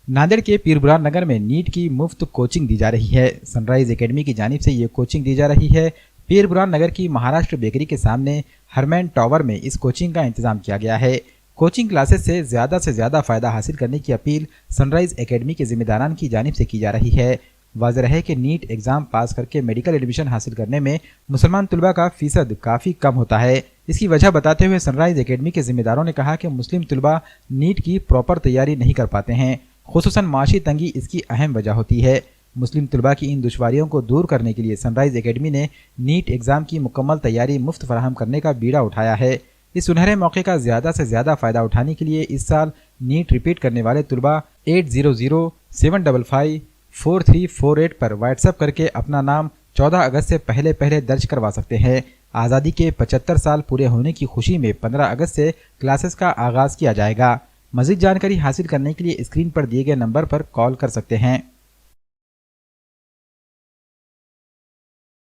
नांदेड़ के पीरबुरान नगर में नीट की मुफ्त कोचिंग दी जा रही है। सनराइज एकेडमी की जानिब से ये कोचिंग दी जा रही है। पीरबुरान नगर की महाराष्ट्र बेकरी के सामने हरमैन टावर में इस कोचिंग का इंतजाम किया गया है। कोचिंग क्लासेस से ज्यादा फायदा हासिल करने की अपील सनराइज एकेडमी के जिम्मेदारान की जानिब से की जा रही है। वाज़ेह है कि नीट एग्जाम पास करके मेडिकल एडमिशन हासिल करने में मुसलमान तलबा का फीसद काफ़ी कम होता है। इसकी वजह बताते हुए सनराइज एकेडमी के जिम्मेदारों ने कहा कि मुस्लिम तलबा नीट की प्रॉपर तैयारी नहीं कर पाते हैं, खुसूसन माशी तंगी इसकी अहम वजह होती है। मुस्लिम तलबा की इन दुश्वारियों को दूर करने के लिए सनराइज एकेडमी ने नीट एग्जाम की मुकम्मल तैयारी मुफ्त फराहम करने का बीड़ा उठाया है। इस सुनहरे मौके का ज़्यादा से ज़्यादा फ़ायदा उठाने के लिए इस साल नीट रिपीट करने वाले तलबा 800-755-4348 पर व्हाट्सएप करके अपना नाम 14 अगस्त से पहले दर्ज करवा सकते हैं। आज़ादी के 75 साल पूरे होने की खुशी में 15 अगस्त से क्लासेस का आगाज़ किया जाएगा। मज़ीद जानकारी हासिल करने के लिए स्क्रीन पर दिए गए नंबर पर कॉल कर सकते हैं।